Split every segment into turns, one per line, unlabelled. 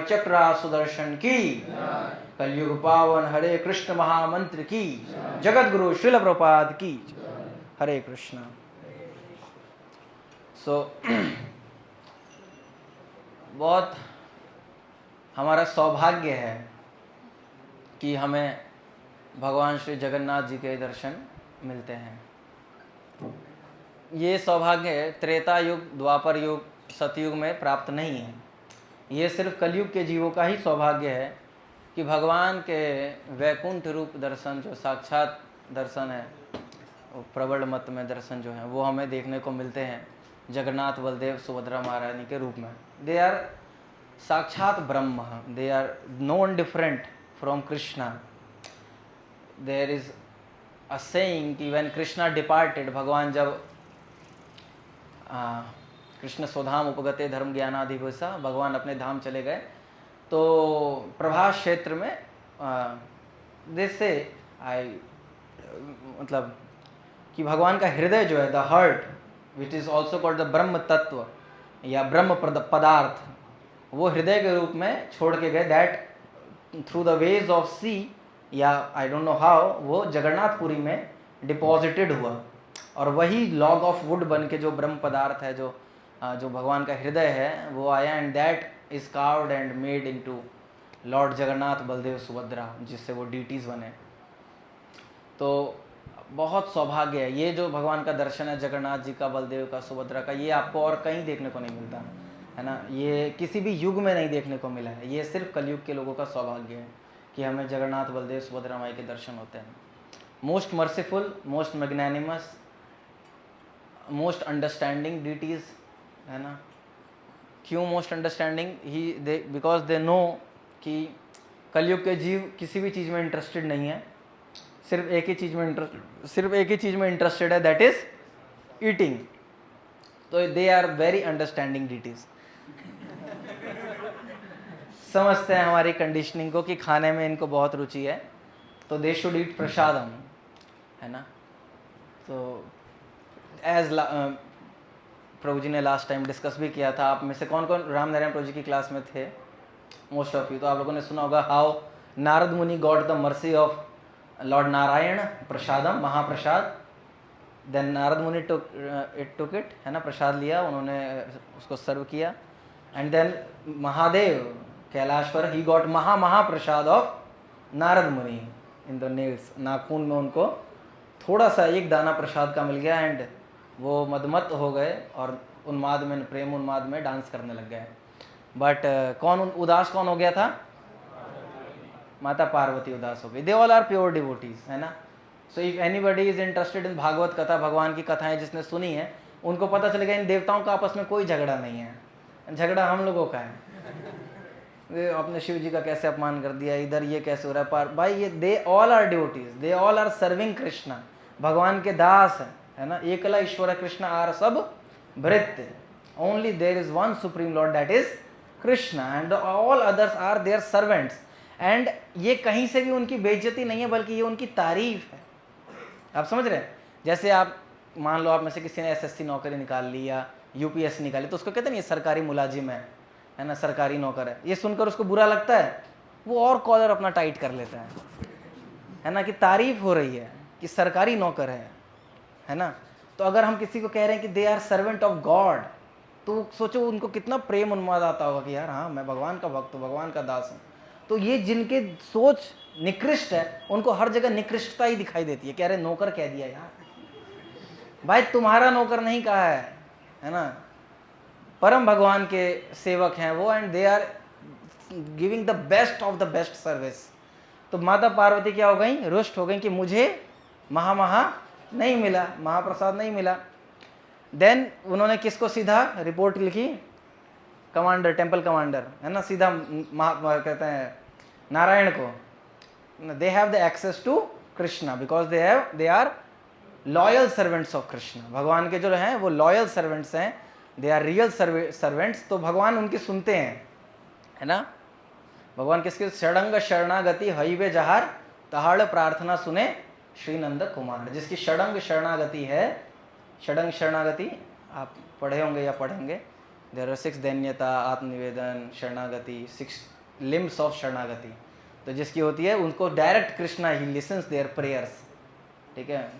चक्रा सुदर्शन की, कलयुग पावन हरे कृष्ण महामंत्र की, जगत गुरु श्रील प्रभुपाद की, हरे कृष्ण। बहुत हमारा सौभाग्य है कि हमें भगवान श्री जगन्नाथ जी के दर्शन मिलते हैं। ये सौभाग्य त्रेता युग, द्वापर युग, सतयुग में प्राप्त नहीं है। ये सिर्फ कलयुग के जीवों का ही सौभाग्य है कि भगवान के वैकुंठ रूप दर्शन, जो साक्षात दर्शन है, प्रबल मत में दर्शन जो है, वो हमें देखने को मिलते हैं जगन्नाथ बलदेव सुभद्रा महारानी के रूप में। दे आर साक्षात Brahma, they are non different from Krishna. There is a saying कि व्हेन कृष्णा डिपार्टेड, भगवान जब कृष्ण स्वधाम उपगते धर्म ज्ञानाधिभूषा, भगवान अपने धाम चले गए, तो प्रभास क्षेत्र में जैसे मतलब कि भगवान का हृदय जो है, the heart which is also called the ब्रह्म तत्व या ब्रह्म पदार्थ, वो हृदय के रूप में छोड़ के गए। That through the ways of sea या आई डोंट नो हाउ, वो जगन्नाथपुरी में डिपॉजिटेड हुआ और वही लॉग ऑफ वुड बन के जो ब्रह्म पदार्थ है, जो भगवान का हृदय है, वो आया and that is carved and made into Lord Jagannath Baladev Subhadra, जिससे वो डीटीज बने। तो बहुत सौभाग्य है ये जो भगवान का दर्शन है, जगन्नाथ जी का, बलदेव का, सुभद्रा का, ये आपको और कहीं देखने को नहीं मिलता है ना। ये किसी भी युग में नहीं देखने को मिला है। ये सिर्फ कलयुग के लोगों का सौभाग्य है कि हमें जगन्नाथ बलदेव सुभद्रा माई के दर्शन होते हैं। Most merciful, most magnanimous, most understanding deities है ना। क्यों most understanding? Because they know कि कलयुग के जीव किसी भी चीज़ में इंटरेस्टेड नहीं है, सिर्फ एक ही चीज़ में इंटरेस्टेड है, दैट इज ईटिंग। तो they are very understanding deities. समझते हैं हमारी कंडीशनिंग को कि खाने में इनको बहुत रुचि है, तो दे शुड ईट प्रसादम, है ना। तो एज प्रभु जी ने लास्ट टाइम डिस्कस भी किया था, आप में से कौन कौन राम नारायण प्रभु जी की क्लास में थे? Most of you. तो आप लोगों ने सुना होगा how Narada Muni got the mercy of Lord Narayana prasadam, mahaprasad. Then Narad मुनि टुक इट, है ना, प्रसाद लिया उन्होंने, उसको सर्व किया। एंड देन महादेव कैलाश पर ही गॉट महाप्रसाद ऑफ नारद मुनि इन द नेल्स, नाखून में उनको थोड़ा सा एक दाना प्रसाद का मिल गया एंड वो मदमत हो गए और उन्माद में, प्रेम उन्माद में डांस करने लग गए। बट कौन उदास कौन हो गया था? माता पार्वती उदास हो गई। They all are pure devotees, है ना। So if anybody is interested in Bhagwat katha, भगवान की कथाएं जिसने सुनी है, उनको पता चलेगा इन देवताओं का आपस में कोई झगड़ा नहीं है, झगड़ा हम लोगों का है। अपने शिव जी का कैसे अपमान कर दिया, इधर ये कैसे हो रहा है भाई, ये they all are devotees, they all are serving Krishna, भगवान के दास है ना। एकला ईश्वर कृष्ण आर सब भृत्य, only there is one supreme Lord, that is Krishna, and all others are their servants. And ये कहीं से भी उनकी बेइज्जती नहीं है, बल्कि ये उनकी तारीफ है। आप समझ रहे हैं? जैसे आप मान लो आप में से किसी ने एसएससी नौकरी निकाल ली या यूपीएससी निकाली, तो उसको कहते नहीं ये सरकारी मुलाजिम है ना, सरकारी नौकर है। ये सुनकर उसको बुरा लगता है, वो और कॉलर अपना टाइट कर लेता है ना, कि तारीफ हो रही है कि सरकारी नौकर है ना। तो अगर हम किसी को कह रहे हैं कि they are servant of God, तो सोचो उनको कितना प्रेम उन्माद आता होगा कि यार हाँ, मैं भगवान का भक्त हूँ, भगवान का दास हूँ। तो ये जिनके सोच निकृष्ट है, उनको हर जगह निकृष्टता ही दिखाई देती है। कह रहे नौकर कह दिया यार, भाई तुम्हारा नौकर नहीं कहा है ना, परम भगवान के सेवक हैं वो, and they are giving the best of the best service. तो माता पार्वती क्या हो गई? रुष्ट हो गई कि मुझे महा नहीं मिला, महाप्रसाद नहीं मिला। देन उन्होंने किसको सीधा रिपोर्ट लिखी? कमांडर, टेम्पल कमांडर, है ना, सीधा कहते हैं नारायण को। They have the access to Krishna because they are loyal servants of Krishna. भगवान के जो हैं वो लॉयल सर्वेंट्स हैं, दे आर रियल सर्वेंट्स। तो भगवान उनकी सुनते हैं, है ना। भगवान किसके? षडंग शरणागति हईवे जहार तहाड़ प्रार्थना सुने श्री नंद कुमार। जिसकी षडंग शरणागति है, षडंग शरणागति आप पढ़े होंगे या पढ़ेंगे, देयर आर 6 दैन्यता, आत्मनिवेदन, शरणागति, 6 लिम्स ऑफ शरणागति। तो जिसकी होती है उनको डायरेक्ट कृष्णा ही लिसन्स देयर प्रेयर्स, ठीक है।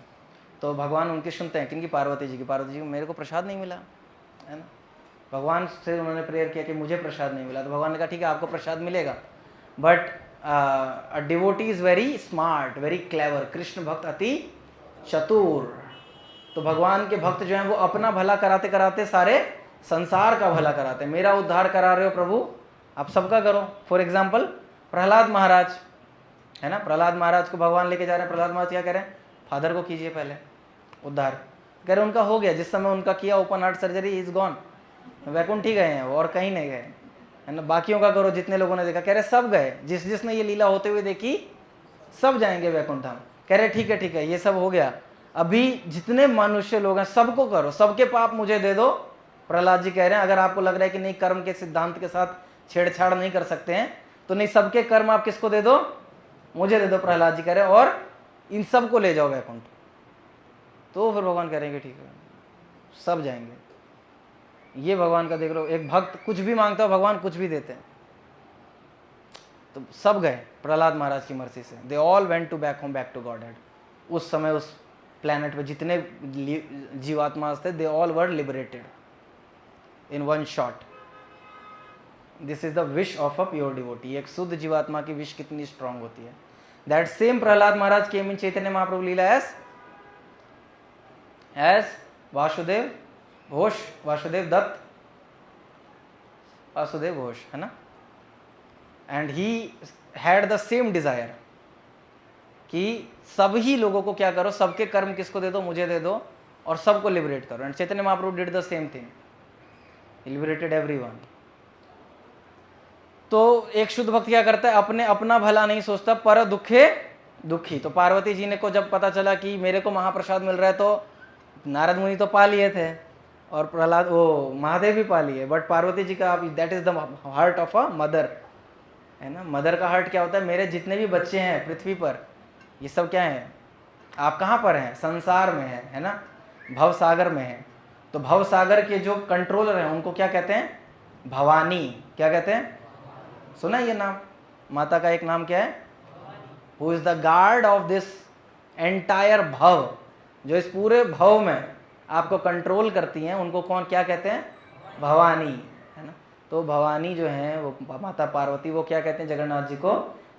तो भगवान उनकी सुनते हैं, किनकी? पार्वती जी की। पार्वती जी को मेरे को प्रसाद नहीं मिला, है ना। भगवान से उन्होंने प्रेयर किया कि मुझे प्रसाद नहीं मिला, तो भगवान ने कहा ठीक है आपको प्रसाद मिलेगा, but a devotee is very smart, very clever, Krishna भक्त अति चतुर। तो भगवान के भक्त जो हैं वो अपना भला कराते कराते सारे संसार का भला कराते हैं। मेरा उद्धार करा रहे हो प्रभु, आप सबका करो। फॉर एग्जाम्पल प्रहलाद महाराज, है ना, प्रहलाद महाराज को भगवान लेके जा रहे हैं। प्रहलाद महाराज क्या कह रहे हैं? फादर को कीजिए पहले उद्धार। कह रहे उनका हो गया, जिस समय उनका किया open heart surgery, is gone, Vaikuntha ही गए हैं वो, और कहीं नहीं गए, है ना। बाकियों का करो, जितने लोगों ने देखा। कह रहे सब गए, जिसने ये लीला होते हुए देखी सब जाएंगे वैकुंठ धाम। कह रहे ठीक है ठीक है, ये सब हो गया, अभी जितने मनुष्य लोग हैं सबको करो, सबके पाप मुझे दे दो। प्रहलाद जी कह रहे हैं अगर आपको लग रहा है कि नहीं कर्म के सिद्धांत के साथ छेड़छाड़ नहीं कर सकते हैं, तो नहीं, सबके कर्म आप किसको दे दो? मुझे दे दो। प्रहलाद जी कह रहे हैं और इन सबको ले जाओ वैकुंठ। तो फिर भगवान कह रहे हैं कि ठीक है सब जाएंगे। ये भगवान का देख लो, एक भक्त कुछ भी मांगता हो भगवान कुछ भी देते हैं। तो सब गए प्रहलाद महाराज की मर्जी से, they all went to back home, back to Godhead. उस समय उस प्लैनेट पे जितने जीवात्मा थे, they all were liberated in one shot. This is the wish of a pure devotee. एक शुद्ध जीवात्मा की विश कितनी स्ट्रांग होती है। That same Prahlad Maharaj came in Chaitanya Mahaprabhu lila as Vasudev Ghosh, Vasudev Datta, Vasudev Ghosh, है ना। And he had the same Dzire कि सभी लोगों को क्या करो, सबके कर्म किसको दे दो? मुझे दे दो, और सबको लिबरेट करो। And Chaitanya Mahaprabhu did the same thing, liberated everyone. तो एक शुद्ध भक्त क्या करता है? अपने अपना भला नहीं सोचता, पर दुखे दुखी। तो पार्वती जी ने को जब पता चला कि मेरे को महाप्रसाद मिल रहा है, तो नारद मुनि तो पा लिए थे और प्रहलाद वो महादेव भी पा लिए, बट पार्वती जी का that is the heart of a mother, है ना। मदर का हार्ट क्या होता है? मेरे जितने भी बच्चे हैं पृथ्वी पर, ये सब क्या है? आप कहाँ पर हैं? संसार में है ना, भव सागर में है। तो भव सागर के जो कंट्रोलर हैं उनको क्या कहते हैं? भवानी। क्या कहते हैं? सुना ये नाम? माता का एक नाम क्या है? Who is the guard of this entire भव, जो इस पूरे भव में आपको कंट्रोल करती हैं, उनको कौन क्या कहते हैं? भवानी, है ना। तो भवानी जो है वो माता पार्वती, वो क्या कहते हैं जगन्नाथ जी को?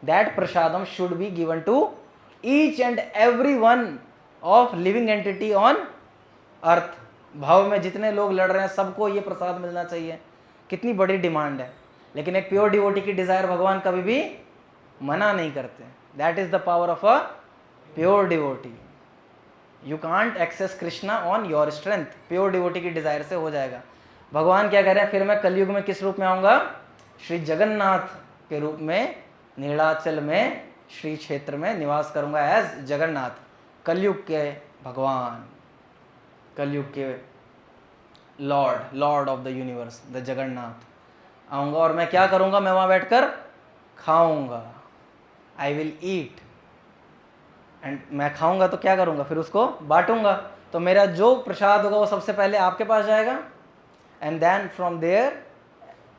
That prasadam should be given to each and every one of living entity on earth. भव में जितने लोग लड़ रहे हैं सबको ये प्रसाद मिलना चाहिए। कितनी बड़ी डिमांड है, लेकिन एक प्योर डिवोटी की डिजायर भगवान कभी भी मना नहीं करते। That is the power of a pure devotee. You can't access Krishna on your strength. Pure devotee की डिजायर से हो जाएगा। भगवान क्या कह रहे हैं? फिर मैं कलयुग में किस रूप में आऊंगा? श्री जगन्नाथ के रूप में नीलाचल में श्री क्षेत्र में निवास करूंगा एज जगन्नाथ। कलयुग के भगवान, कलयुग के Lord of the universe, the Jagannath आऊंगा। और मैं क्या करूंगा? मैं वहां बैठकर खाऊंगा। आई विल ईट, एंड मैं खाऊंगा तो क्या करूंगा? फिर उसको बांटूंगा। तो मेरा जो प्रसाद होगा वो सबसे पहले आपके पास जाएगा, एंड देन फ्रॉम देयर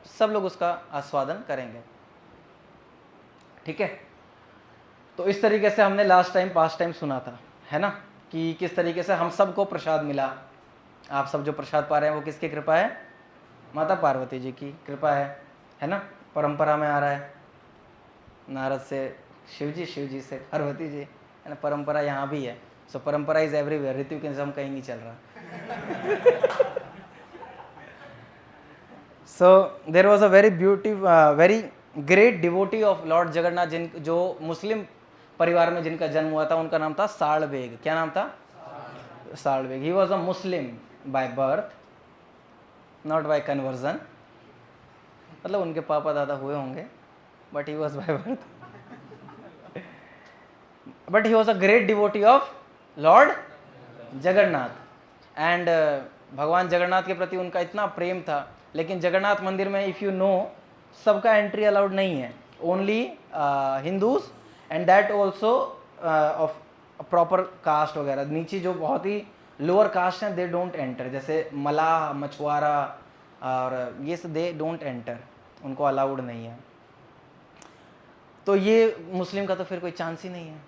सब लोग उसका आस्वादन करेंगे। ठीक है। तो इस तरीके से हमने लास्ट टाइम पास्ट टाइम सुना था, है ना, कि किस तरीके से हम सबको प्रसाद मिला। आप सब जो प्रसाद पा रहे हैं वो किसकी कृपा है? माता पार्वती जी की कृपा है ना। परंपरा में आ रहा है, नारद से शिव जी से पार्वती जी, है ना। परंपरा यहाँ भी है। सो परंपरा इज एवरीवेयर। ऋतु के निज़म कहीं नहीं चल रहा। So there was a very very great devotee of Lord Jagannath, जो मुस्लिम परिवार में जिनका जन्म हुआ था, उनका नाम था सालबेग। क्या नाम था? Salabega. He was a Muslim by birth, not by conversion. मतलब उनके पापा दादा हुए होंगे, but he was by birth. But he was a great devotee of Lord Jagannath. And भगवान जगन्नाथ के प्रति उनका इतना प्रेम था। लेकिन जगन्नाथ मंदिर में इफ़ यू नो, सबका एंट्री अलाउड नहीं है, only Hindus, and that also of proper caste वगैरह। नीचे जो बहुत ही लोअर कास्ट हैं, दे डोंट एंटर। जैसे मलाह, मछुआरा, और ये दे डोंट एंटर, उनको अलाउड नहीं है। तो ये मुस्लिम का तो फिर कोई चांस ही नहीं है,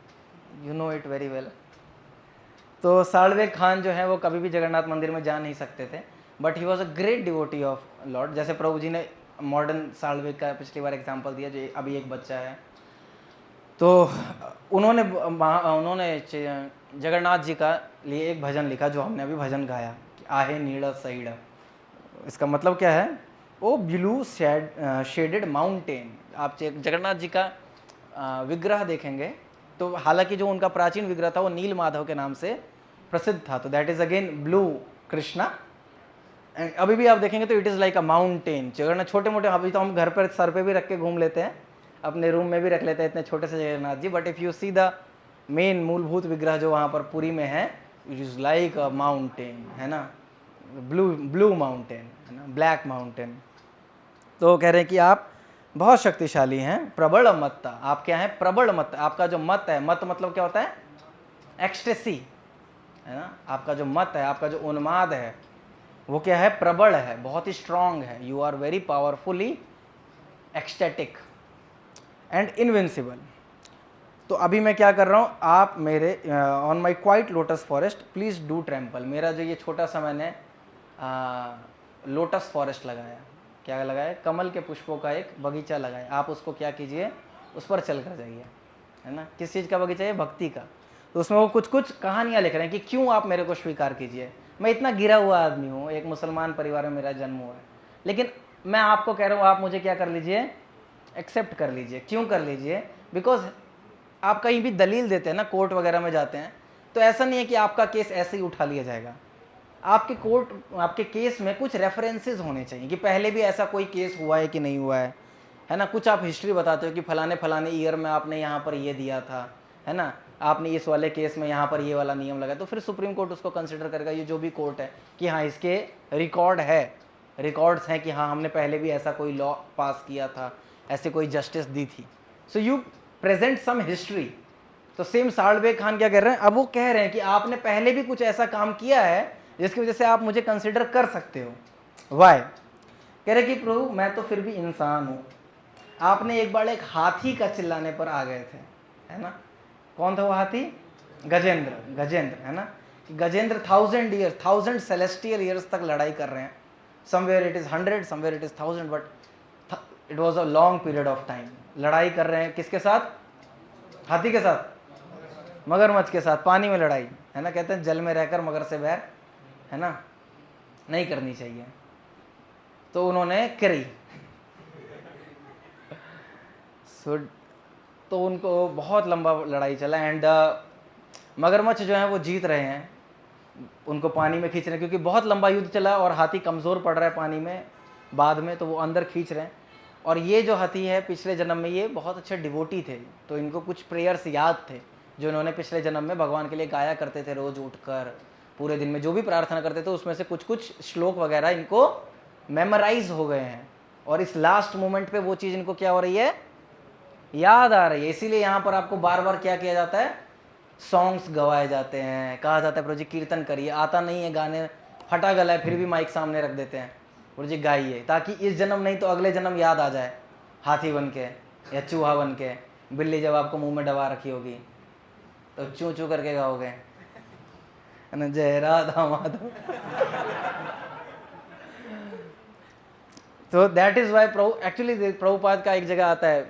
you know it very well. तो साल्वेग खान जो है वो कभी भी जगन्नाथ मंदिर में जा नहीं सकते थे, but he was a great devotee of Lord. जैसे प्रभु जी ने मॉडर्न साल्वेग का पिछली बार एग्जाम्पल दिया, जो अभी एक बच्चा है, तो उन्होंने जगन्नाथ जी का लिए एक भजन लिखा जो हमने अभी भजन गाया, आहे नीड़ सईड़। इसका मतलब क्या है? ओ ब्लू शेडेड माउंटेन। आप जगन्नाथ जी का विग्रह देखेंगे तो हालांकि जो उनका प्राचीन विग्रह था वो नील माधव के नाम से प्रसिद्ध था, तो that is again blue Krishna. And अभी भी आप देखेंगे तो it is like a mountain. Jagannath छोटे मोटे, अभी तो हम घर पर सर पे भी रख के घूम लेते हैं, अपने रूम में भी रख लेते हैं इतने छोटे से Jagannath ji, but if you see the main मूलभूत विग्रह जो वहाँ पर पुरी में है, it is like a mountain, है ना, ब्लू माउंटेन, है ना, ब्लैक माउंटेन। तो कह रहे हैं कि आप बहुत शक्तिशाली हैं, प्रबल मत्ता। आप क्या हैं? प्रबल मत। आपका जो मत है, मत मतलब क्या होता है? एक्सटेसी, है ना। आपका जो मत है, आपका जो उन्माद है, वो क्या है? प्रबल है, बहुत ही स्ट्रांग है। You are very powerfully ecstatic and invincible. तो अभी मैं क्या कर रहा हूँ? आप मेरे on my quite lotus forest please do trample. मेरा जो ये छोटा सा मैंने लोटस फॉरेस्ट लगाया, क्या लगाया? कमल के पुष्पों का एक बगीचा लगाया। आप उसको क्या कीजिए? उस पर चल कर जाइए, है ना। किस चीज़ का बगीचा है? भक्ति का। तो उसमें वो कुछ कुछ कहानियाँ लिख रहे हैं कि क्यों आप मेरे को स्वीकार कीजिए। मैं इतना गिरा हुआ आदमी हूँ, एक मुसलमान परिवार में मेरा जन्म हुआ है, लेकिन मैं आपको कह रहा हूँ, आप मुझे क्या कर लीजिए? एक्सेप्ट कर लीजिए। क्यों कर लीजिए? बिकॉज आप कहीं भी दलील देते हैं ना, कोर्ट वगैरह में जाते हैं, तो ऐसा नहीं है कि आपका केस ऐसे ही उठा लिया जाएगा। आपके केस में कुछ रेफरेंसेस होने चाहिए कि पहले भी ऐसा कोई केस हुआ है कि नहीं हुआ है ना। कुछ आप हिस्ट्री बताते हो कि फलाने फलाने ईयर में आपने यहाँ पर ये दिया था, है ना, आपने इस वाले केस में यहाँ पर ये वाला नियम लगाया, तो फिर सुप्रीम कोर्ट उसको कंसिडर करेगा, ये जो भी कोर्ट है, कि हाँ इसके रिकॉर्ड्स हैं कि हाँ हमने पहले भी ऐसा कोई लॉ पास किया था, ऐसे कोई जस्टिस दी थी। So you present some history. तो सेम साल्वेग खान क्या कह रहे हैं? अब वो कह रहे हैं कि आपने पहले भी कुछ ऐसा काम किया है जिसकी वजह से आप मुझे कंसिडर कर सकते हो। वाई? कह रहे कि प्रभु मैं तो फिर भी इंसान हूँ। आपने एक बार एक हाथी का चिल्लाने पर आ गए थे, है ना। कौन था वो हाथी? गजेंद्र, है ना। गजेंद्र 1000 सेलेस्टियल ईयर्स तक लड़ाई कर रहे हैं। Somewhere it is 100, somewhere it is 1000, but it was a long period of time. लड़ाई कर रहे हैं किसके साथ? हाथी के साथ, मगरमच्छ के साथ, पानी में लड़ाई, है ना। कहते हैं जल में रहकर मगर से बैर, है ना, नहीं करनी चाहिए। तो उन्होंने करी। तो उनको बहुत लंबा लड़ाई चला एंड मगरमच्छ जो है वो जीत रहे हैं, उनको पानी में खींच रहे हैं, क्योंकि बहुत लंबा युद्ध चला और हाथी कमज़ोर पड़ रहा है पानी में बाद में, तो वो अंदर खींच रहे हैं। और ये जो हाथी है पिछले जन्म में ये बहुत अच्छे डिवोटी थे, तो इनको कुछ प्रेयर्स याद थे जो इन्होंने पिछले जन्म में भगवान के लिए गाया करते थे। रोज़ उठकर पूरे दिन में जो भी प्रार्थना करते थे उसमें से कुछ कुछ श्लोक वगैरह इनको मेमोराइज हो गए हैं, और इस लास्ट मोमेंट पे वो चीज़ इनको क्या हो रही है? याद आ रही है। इसीलिए यहाँ पर आपको बार बार क्या किया जाता है? सॉन्ग्स गवाए जाते हैं, कहा जाता है प्रभु जी कीर्तन करिए। आता नहीं है गाने, फटा गला है, फिर भी माइक सामने रख देते हैं, प्रभु जी गाइए, ताकि इस जन्म नहीं तो अगले जन्म याद आ जाए, हाथी बन के या चूहा बन के। बिल्ली जब आपको मुंह में दबा रखी होगी तो चू चू करके गाओगे, है ना, जय राधा माधव। तो that is why actually Prabhupada का एक जगह आता है,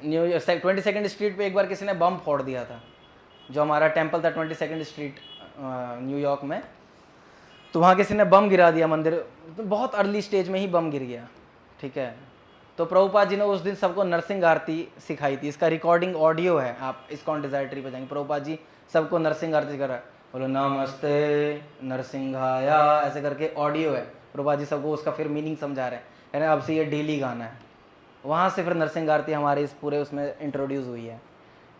न्यूयॉर्क 22nd स्ट्रीट पे एक बार किसी ने बम फोड़ दिया था, जो हमारा टेम्पल था 22nd स्ट्रीट न्यूयॉर्क में। तो वहाँ किसी ने बम गिरा दिया मंदिर, तो बहुत अर्ली स्टेज में ही बम गिर गया, ठीक है। तो प्रभुपाद जी ने उस दिन सबको नरसिंह आरती सिखाई थी। इसका रिकॉर्डिंग ऑडियो है, आप इस्कॉन डिजायर ट्री पे जाएंगे, प्रभुपाद जी सबको नरसिंह आरती कर रहा है, बोलो नमस्ते नरसिंहाया, ऐसे करके ऑडियो है। प्रभुपाद जी सबको उसका फिर मीनिंग समझा रहे हैं, यानी अब से ये डेली गाना है। वहाँ से फिर नरसिंह आरती हमारे इस पूरे उसमें इंट्रोड्यूस हुई है।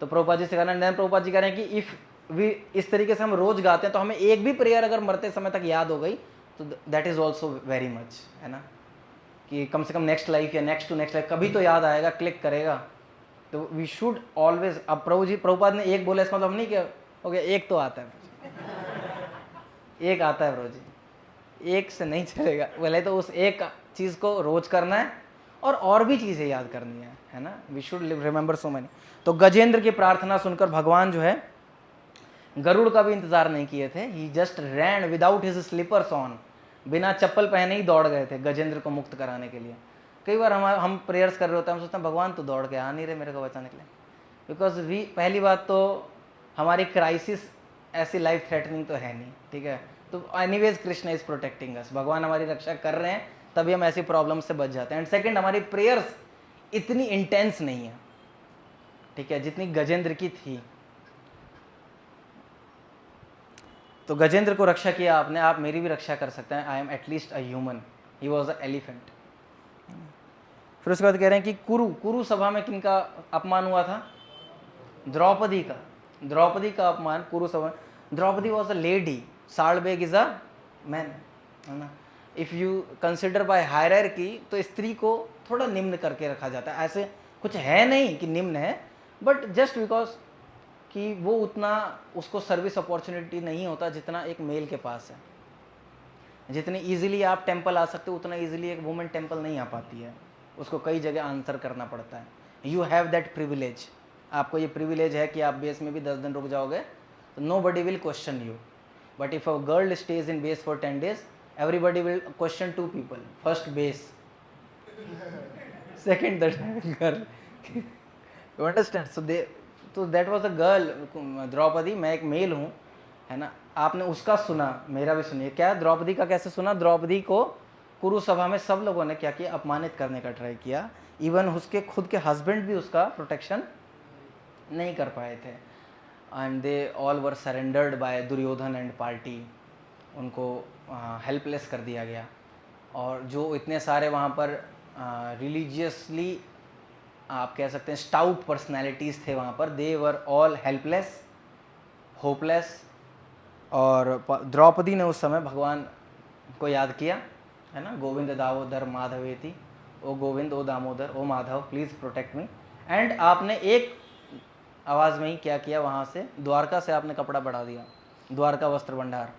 तो प्रभुपाद जी से कहना है, प्रभुपाद जी कह रहे हैं कि इफ़ वी इस तरीके से हम रोज़ गाते हैं तो हमें एक भी प्रेयर अगर मरते समय तक याद हो गई तो that is also very much, है ना, कि कम से कम नेक्स्ट लाइफ या नेक्स्ट टू नेक्स्ट लाइफ कभी तो याद आएगा, क्लिक करेगा। तो वी शुड ऑलवेज। अब प्रभुपाद ने एक बोला, इसका मतलब नहीं कि हो गया, एक तो आता है, एक आता है प्रभु जी, एक से नहीं चलेगा, बोले तो उस एक चीज़ को रोज करना है और भी चीज़ें याद करनी है ना। We should remember so many. तो गजेंद्र की प्रार्थना सुनकर भगवान जो है गरुड़ का भी इंतजार नहीं किए थे। He just ran without his slippers on, बिना चप्पल पहने ही दौड़ गए थे गजेंद्र को मुक्त कराने के लिए। कई बार हम प्रेयर्स कर रहे होते हैं, हम सोचते हैं भगवान तो दौड़ के आ नहीं रहे मेरे को बचाने के लिए, बिकॉज वी पहली बात तो हमारी क्राइसिस ऐसी लाइफ थ्रेटनिंग तो है नहीं, ठीक है। तो anyways Krishna is protecting us, भगवान हमारी रक्षा कर रहे हैं, तभी हम ऐसी प्रॉब्लम से बच जाते हैं। एंड सेकंड, हमारी प्रेयर्स इतनी इंटेंस नहीं है, ठीक है, जितनी गजेंद्र की थी। तो गजेंद्र को रक्षा किया आपने, आप मेरी भी रक्षा कर सकते हैं। I am at least a human, he was a elephant. फिर उसके बाद कह रहे हैं कि कुरु सभा में किनका अपमान हुआ था? द्रौपदी का। द्रौपदी का अपमान कुरु सभा। Draupadi was a lady, Salabega is a man, है ना। If you consider by hierarchy तो स्त्री को थोड़ा निम्न करके रखा जाता है। ऐसे कुछ है नहीं कि निम्न है, बट जस्ट बिकॉज कि वो उतना उसको सर्विस अपॉर्चुनिटी नहीं होता जितना एक मेल के पास है। जितनी इजीली आप टेंपल आ सकते हो उतना इजीली एक वुमेन टेंपल नहीं आ पाती है, उसको कई जगह आंसर करना पड़ता है। यू हैव दैट प्रिविलेज, आपको ये प्रिविलेज है कि आप बेस में भी 10 दिन रुक जाओगे तो nobody will question you. But if a girl stays in base for 10 days, everybody will question 2 people, first base, second the girl. You understand? So that was a girl, Draupadi. मैं एक mail हूँ, है ना। आपने उसका सुना, मेरा भी सुनिए। क्या द्रौपदी का कैसे सुना? द्रौपदी को कुरु सभा में सब लोगों ने क्या किया? अपमानित करने का ट्राई किया। इवन उसके खुद के हस्बैंड भी उसका प्रोटेक्शन नहीं कर पाए थे। And they all were surrendered by Duryodhan and party. उनको हेल्पलेस कर दिया गया। और जो इतने सारे वहाँ पर रिलीजियसली आप कह सकते हैं स्टाउट पर्सनैलिटीज़ थे वहाँ पर, दे वर ऑल हेल्पलेस, होपलेस। और द्रौपदी ने उस समय भगवान को याद किया, है ना। गोविंद दामोदर माधवेति, O Govinda, O Damodara, O Madhava, please protect me. And आपने एक आवाज़ में ही क्या किया? वहाँ से द्वारका से आपने कपड़ा बढ़ा दिया, द्वारका वस्त्र भंडार,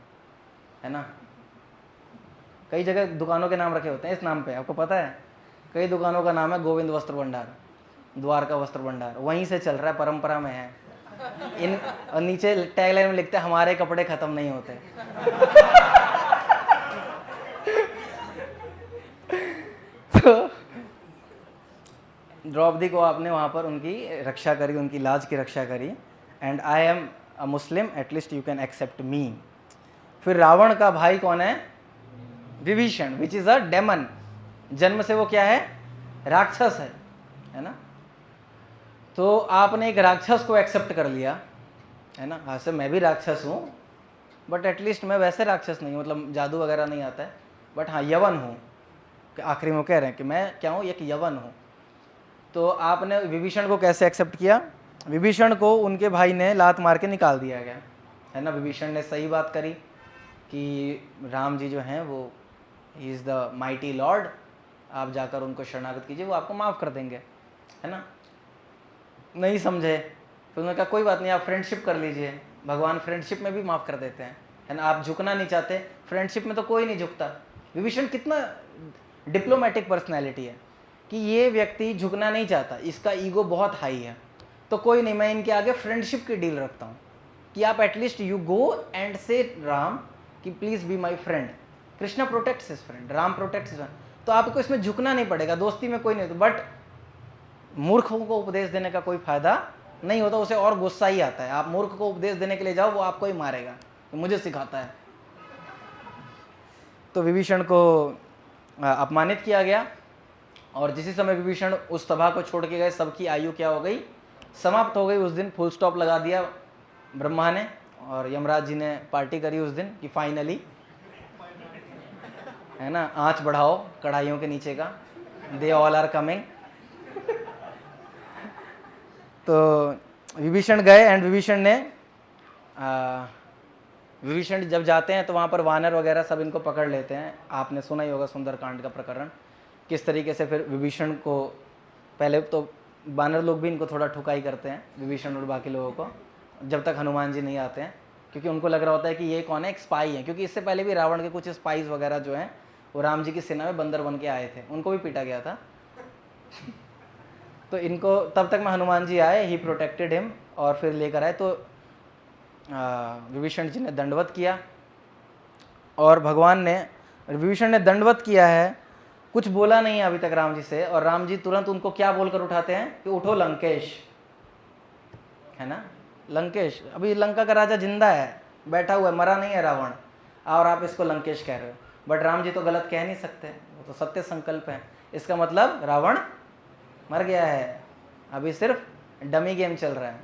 है ना। कई जगह दुकानों के नाम रखे होते हैं इस नाम पे, आपको पता है? कई दुकानों का नाम है गोविंद वस्त्र भंडार, द्वारका वस्त्र भंडार, वहीं से चल रहा है, परंपरा में है। इन और नीचे टैगलाइन में लिखते हैं हमारे कपड़े खत्म नहीं होते। तो द्रौपदी को आपने वहाँ पर उनकी रक्षा करी, उनकी लाज की रक्षा करी। And I am a Muslim, at least you can accept me. फिर रावण का भाई कौन है? Vibhishana, which is a demon. जन्म से वो क्या है? राक्षस है ना। तो आपने एक राक्षस को एक्सेप्ट कर लिया, है ना। वैसे मैं भी राक्षस हूँ, बट एटलीस्ट मैं वैसे राक्षस नहीं हूँ, मतलब जादू वगैरह नहीं आता है, बट हाँ यवन हूँ। आखिरी में कह रहे हैं कि मैं क्या हूँ? एक यवन हूँ। तो आपने विभीषण को कैसे एक्सेप्ट किया? विभीषण को उनके भाई ने लात मार के निकाल दिया गया, है ना। विभीषण ने सही बात करी कि राम जी जो हैं वो ही इज़ द माइटी लॉर्ड, आप जाकर उनको शरणागत कीजिए, वो आपको माफ़ कर देंगे, है ना। नहीं समझे तो उन्होंने कहा कोई बात नहीं, आप फ्रेंडशिप कर लीजिए, भगवान फ्रेंडशिप में भी माफ़ कर देते हैं, है ना। आप झुकना नहीं चाहते, फ्रेंडशिप में तो कोई नहीं झुकता। विभीषण कितना डिप्लोमेटिक पर्सनैलिटी है कि ये व्यक्ति झुकना नहीं चाहता, इसका ईगो बहुत हाई है, तो कोई नहीं, मैं इनके आगे फ्रेंडशिप की डील रखता हूँ कि आप एटलीस्ट यू गो एंड से राम कि please be my friend. Krishna protects his friend, Ram protects his friend. तो आपको इसमें झुकना नहीं पड़ेगा, दोस्ती में कोई नहीं होता। बट मूर्खों को उपदेश देने का कोई फायदा नहीं होता, उसे और गुस्सा ही आता है। आप मूर्ख को उपदेश देने के लिए जाओ, वो आपको ही मारेगा, तो मुझे सिखाता है। तो विभीषण को अपमानित किया गया, और जिस समय विभीषण उस सभा को छोड़ के गए, सबकी आयु क्या हो गई? समाप्त हो गई। उस दिन फुल स्टॉप लगा दिया ब्रह्मा ने, और यमराज जी ने पार्टी करी उस दिन कि फाइनली, है ना, आंच बढ़ाओ कढ़ाइयों के नीचे का, दे ऑल आर कमिंग। तो विभीषण गए, एंड विभीषण जब जाते हैं तो वहाँ पर वानर वगैरह सब इनको पकड़ लेते हैं। आपने सुना ही होगा सुंदरकांड का प्रकरण, किस तरीके से फिर विभीषण को, पहले तो वानर लोग भी इनको थोड़ा ठुकाई करते हैं, विभीषण और बाकी लोगों को, जब तक हनुमान जी नहीं आते हैं। क्योंकि उनको लग रहा होता है कि ये कौन है, एक स्पाई है, क्योंकि इससे पहले भी रावण के कुछ स्पाइस वगैरह जो हैं वो राम जी की सेना में बंदर बन के आए थे, उनको भी पीटा गया था। तो इनको तब तक में हनुमान जी आए, ही प्रोटेक्टेड हिम, और फिर लेकर आए। तो विभीषण जी ने दंडवत किया, और भगवान ने, विभीषण ने दंडवत किया है, कुछ बोला नहीं है अभी तक राम जी से, और राम जी तुरंत उनको क्या बोलकर उठाते हैं कि उठो लंकेश, है ना। लंकेश, अभी लंका का राजा जिंदा है, बैठा हुआ है, मरा नहीं है रावण, और आप इसको लंकेश कह रहे हो। बट राम जी तो गलत कह नहीं सकते, वो तो सत्य संकल्प है। इसका मतलब रावण मर गया है, अभी सिर्फ डमी गेम चल रहा है।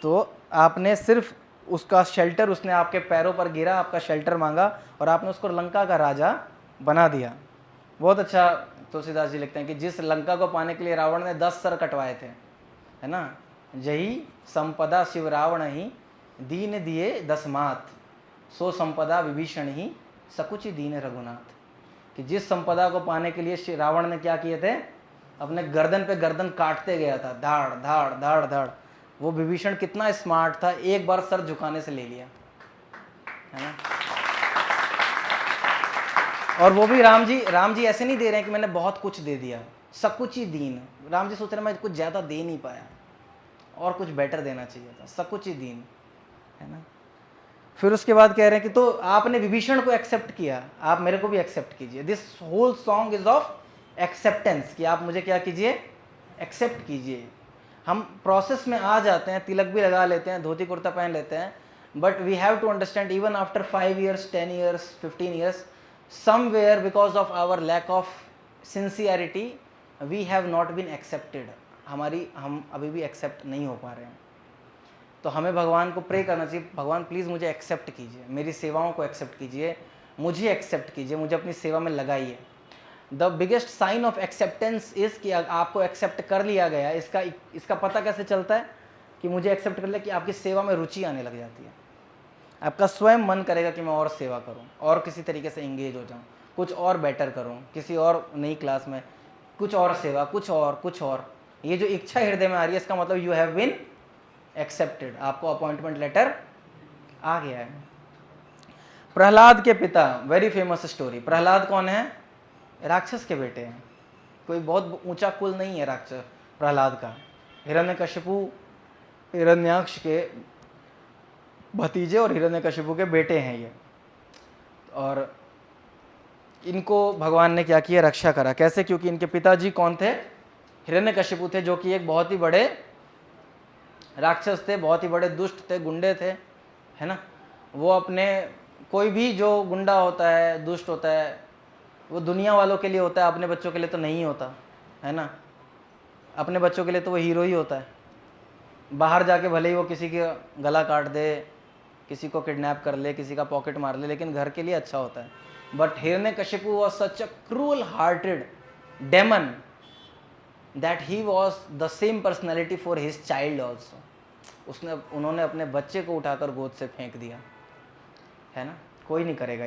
तो आपने सिर्फ उसका शेल्टर, उसने आपके पैरों पर गिरा, आपका शेल्टर मांगा, और आपने उसको लंका का राजा बना दिया। बहुत अच्छा तुलसीदास जी लिखते हैं कि जिस लंका को पाने के लिए रावण ने 10 सर कटवाए थे, है ना, यही संपदा शिव रावण ही दीन दिए 10 मात, सो संपदा विभीषण ही सकुचि दीन रघुनाथ। कि जिस संपदा को पाने के लिए रावण ने क्या किए थे, अपने गर्दन पे गर्दन काटते गया था, धाड़ धाड़ धाड़ धाड़, वो विभीषण कितना स्मार्ट था, एक बार सर झुकाने से ले लिया, है ना। और वो भी राम जी ऐसे नहीं दे रहे हैं कि मैंने बहुत कुछ दे दिया, सकुची दीन। राम जी सोच रहे मैं कुछ ज्यादा दे नहीं पाया, और कुछ बेटर देना चाहिए था, सकुची दीन, है ना। फिर उसके बाद कह रहे हैं कि तो आपने विभीषण को एक्सेप्ट किया, आप मेरे को भी एक्सेप्ट कीजिए। This whole song is of acceptance, कि आप मुझे क्या कीजिए, एक्सेप्ट कीजिए। हम प्रोसेस में आ जाते हैं, तिलक भी लगा लेते हैं, धोती कुर्ता पहन लेते हैं, but we have to understand even after 5 years, 10 years, 15 years, somewhere because of our lack of sincerity we have not been accepted। हम अभी भी एक्सेप्ट नहीं हो पा रहे हैं। तो हमें भगवान को प्रे करना चाहिए, भगवान प्लीज़ मुझे एक्सेप्ट कीजिए, मेरी सेवाओं को एक्सेप्ट कीजिए, मुझे एक्सेप्ट कीजिए, मुझे अपनी सेवा में लगाइए। The biggest sign of acceptance is कि आपको एक्सेप्ट कर लिया गया। इसका पता कैसे चलता है कि मुझे एक्सेप्ट कर लिया, कि आपकी सेवा में रुचि आने लग जाती है, आपका स्वयं मन करेगा कि मैं और सेवा करूं, और किसी तरीके से इंगेज हो जाऊं, कुछ और बेटर करूं, किसी और नई क्लास में कुछ और सेवा, कुछ और। ये जो इच्छा हृदय में आ रही है, इसका मतलब यू हैव बीन एक्सेप्टेड, आपको अपॉइंटमेंट लेटर आ गया है। प्रहलाद के पिता, वेरी फेमस स्टोरी। प्रहलाद कौन है, राक्षस के बेटे हैं, कोई बहुत ऊंचा कुल नहीं है राक्षस प्रहलाद का। हिरण्यकशिपु, हिरण्याक्ष के भतीजे और हिरण्यकशिपु के बेटे हैं ये। और इनको भगवान ने क्या किया, रक्षा करा। कैसे, क्योंकि इनके पिताजी कौन थे, हिरण्यकशिपु थे, जो कि एक बहुत ही बड़े राक्षस थे, बहुत ही बड़े दुष्ट थे, गुंडे थे, है ना। वो अपने, कोई भी जो गुंडा होता है, दुष्ट होता है, वो दुनिया वालों के लिए होता है, अपने बच्चों के लिए तो नहीं होता, है ना। अपने बच्चों के लिए तो वो हीरो ही होता है। बाहर जाके भले ही वो किसी का गला काट दे, किसी को किडनैप कर ले, किसी का पॉकेट मार ले, लेकिन घर के लिए अच्छा होता है। But Hiranyakashipu was such a cruel hearted demon that he was the same personality for his child also. उन्होंने अपने बच्चे को उठाकर गोद से फेंक दिया, है ना। कोई नहीं करेगा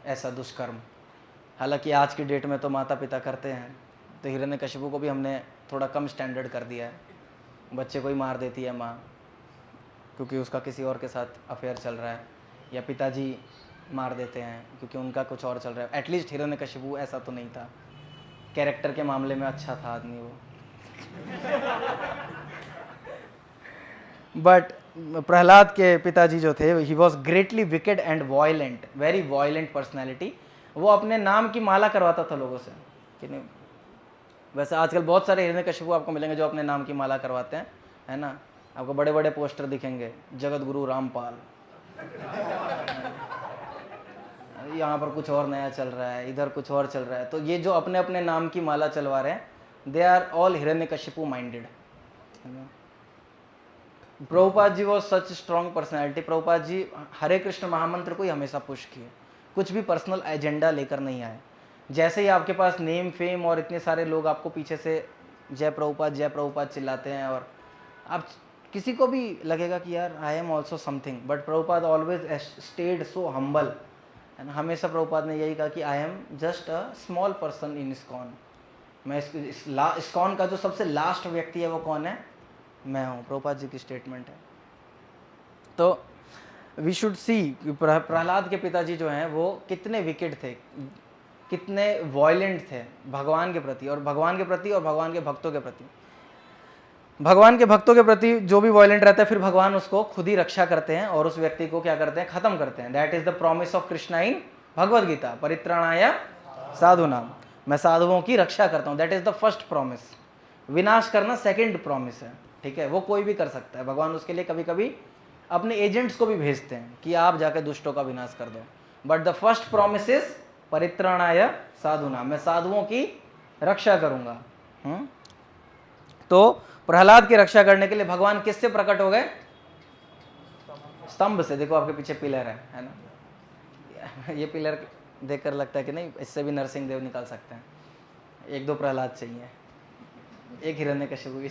ऐसा दुष्कर्म। हालांकि आज की डेट में तो माता पिता करते हैं, तो हिरण्यकशिपु को भी हमने थोड़ा कम स्टैंडर्ड कर दिया है। बच्चे को ही मार देती है माँ, क्योंकि उसका किसी और के साथ अफेयर चल रहा है, या पिताजी मार देते हैं क्योंकि उनका कुछ और चल रहा है। एटलीस्ट हिरण्यकशिपु ऐसा तो नहीं था, कैरेक्टर के मामले में अच्छा था आदमी वो। बट प्रहलाद के पिताजी जो थे, he was greatly wicked and violent, very violent personality. वो अपने नाम की माला करवाता था लोगों से, कि नहीं। वैसे आजकल बहुत सारे हिरण्यकशिपु आपको मिलेंगे जो अपने नाम की माला करवाते हैं, है ना। आपको बड़े बड़े पोस्टर दिखेंगे, जगत गुरु रामपाल, यहाँ पर कुछ और नया चल रहा है, इधर कुछ और चल रहा है। तो ये जो अपने अपने नाम की माला चलवा रहे हैं, they are all Hiranyakashipu minded. Prabhupada ji was such strong personality. Prabhupada ji Hare Krishna महामंत्र को ही हमेशा पुश किए, कुछ भी पर्सनल एजेंडा लेकर नहीं आए। जैसे ही आपके पास नेम फेम और इतने सारे लोग आपको पीछे से जय प्रभुपाद चिल्लाते हैं, और आप किसी को भी लगेगा कि यार I am also something, but Prabhupada always stayed so humble, है ना। हमेशा प्रभुपाद ने यही कहा कि I am just a small person in ISKCON. मैं इस्कॉन का जो सबसे लास्ट व्यक्ति है वो कौन है, मैं हूँ। प्रभुपाद जी की स्टेटमेंट है। तो वी शुड सी प्रहलाद के पिताजी जो हैं वो कितने विकेट थे, कितने वॉयलेंट थे भगवान के प्रति और भगवान के प्रति और भगवान के भक्तों के प्रति। भगवान के भक्तों के प्रति जो भी वॉयलेंट रहता है फिर भगवान उसको खुद ही रक्षा करते हैं और उस व्यक्ति को क्या करते हैं, खत्म करते हैं। That is the promise of Krishna in Bhagavad Gita, परित्राणाय साधुनाम, मैं साधुओं की रक्षा करता हूँ। That is the first promise. विनाश करना सेकंड प्रॉमिस है, ठीक है, वो कोई भी कर सकता है। भगवान उसके लिए कभी कभी अपने एजेंट्स को भी भेजते हैं कि आप जाकर दुष्टों का विनाश कर दो, but the first promise is परित्राणाय साधुनाम, मैं साधुओं की रक्षा करूंगा। तो प्रहलाद की रक्षा करने के लिए भगवान किससे प्रकट हो गए? स्तंभ से। देखो आपके पीछे पिलर है ना, ये पिलर देखकर लगता है कि नहीं इससे भी नरसिंह देव निकाल सकते हैं। एक दो प्रहलाद चाहिए, एक हिरण्यकशिपु भी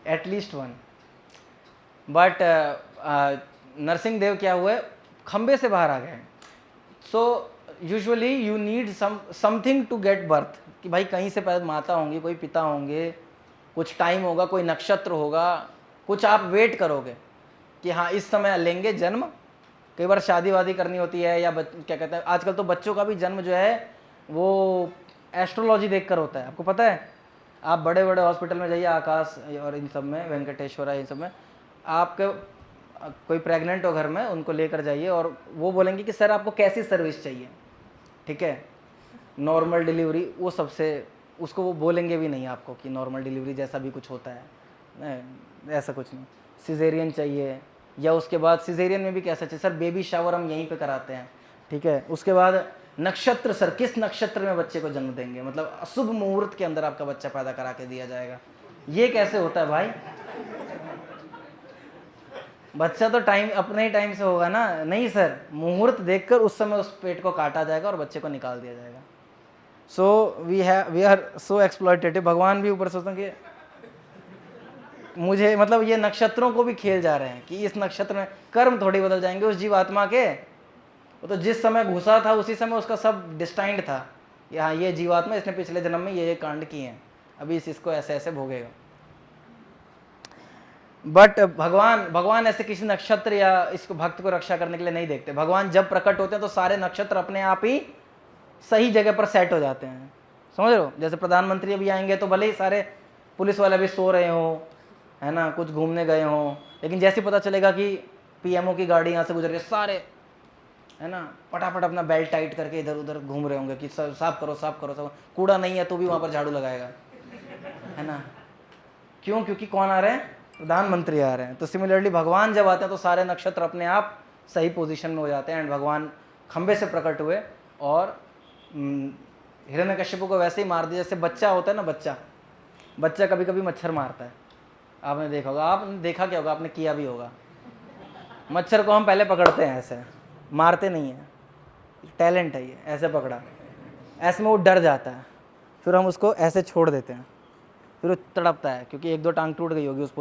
at least one. But Narasimha Dev क्या हुए, खंबे से बाहर आ गए। So usually you need something to get birth, कि भाई कहीं से पहले माता होंगी, कोई पिता होंगे, कुछ टाइम होगा, कोई नक्षत्र होगा, कुछ आप वेट करोगे कि हाँ इस समय लेंगे जन्म। कई बार शादी वादी करनी होती है या क्या कहते हैं, आजकल तो बच्चों का भी जन्म जो है वो एस्ट्रोलॉजी देखकर होता है। आपको पता है, आप बड़े बड़े हॉस्पिटल में जाइए, आकाश और इन सब में, वेंकटेश्वरा इन सब में, आपके कोई प्रेग्नेंट हो घर में, उनको लेकर जाइए और वो बोलेंगे कि सर आपको कैसी सर्विस चाहिए, ठीक है, नॉर्मल डिलीवरी, वो सबसे, उसको वो बोलेंगे भी नहीं आपको कि नॉर्मल डिलीवरी जैसा भी कुछ होता है, नहीं, ऐसा कुछ नहीं। सिजेरियन चाहिए, या उसके बाद सिजेरियन में भी कैसा चाहिए, सर बेबी शावर हम यहीं पे कराते हैं, ठीक है। उसके बाद नक्षत्र, सर किस नक्षत्र में बच्चे को जन्म देंगे, मतलब अशुभ मुहूर्त के अंदर आपका बच्चा पैदा करा के दिया जाएगा। ये कैसे होता है भाई? बच्चा तो टाइम अपने ही टाइम से होगा ना, नहीं सर, मुहूर्त देखकर उस समय उस पेट को काटा जाएगा और बच्चे को निकाल दिया जाएगा। So we are so exploitative. भगवान भी ऊपर सोचते हैं कि मुझे, मतलब ये नक्षत्रों को भी खेल जा रहे हैं कि इस नक्षत्र में कर्म थोड़ी बदल जाएंगे उस जीवात्मा के, वो तो जिस समय घुसा था उसी समय उसका सब डिस्टाइंड था, यहाँ ये जीवात्मा इसने पिछले जन्म में ये कांड किए हैं, अभी इसको ऐसे ऐसे भोगेगा। बट भगवान ऐसे किसी नक्षत्र या इसको भक्त को रक्षा करने के लिए नहीं देखते। भगवान जब प्रकट होते हैं तो सारे नक्षत्र अपने आप ही सही जगह पर सेट हो जाते हैं, समझ रहे हो। जैसे प्रधानमंत्री अभी आएंगे तो भले ही सारे पुलिस वाले अभी सो रहे हो, है ना, कुछ घूमने गए हो, लेकिन जैसे पता चलेगा कि पीएमओ की गाड़ी यहाँ से गुजर रही है, सारे, है ना, फटाफट अपना बेल्ट टाइट करके इधर उधर घूम रहे होंगे कि साफ करो साफ करो, सब कूड़ा नहीं है तो भी वहाँ पर झाड़ू लगाएगा, है ना। क्यों? क्योंकि कौन आ रहे हैं? प्रधानमंत्री आ रहे हैं। तो सिमिलरली भगवान जब आते हैं तो सारे नक्षत्र अपने आप सही पोजीशन में हो जाते हैं। एंड भगवान खंबे से प्रकट हुए और हिरण्यकशिपु को वैसे ही मार दिया जैसे बच्चा होता है ना, बच्चा कभी कभी मच्छर मारता है, आपने देखा होगा, आपने देखा क्या होगा, आपने किया भी होगा। मच्छर को हम पहले पकड़ते हैं, ऐसे मारते नहीं है, टैलेंट है ये, ऐसे पकड़ा, ऐसे में वो डर जाता है, फिर हम उसको ऐसे छोड़ देते हैं, फिर वो तड़पता है क्योंकि एक दो टांग टूट गई होगी उस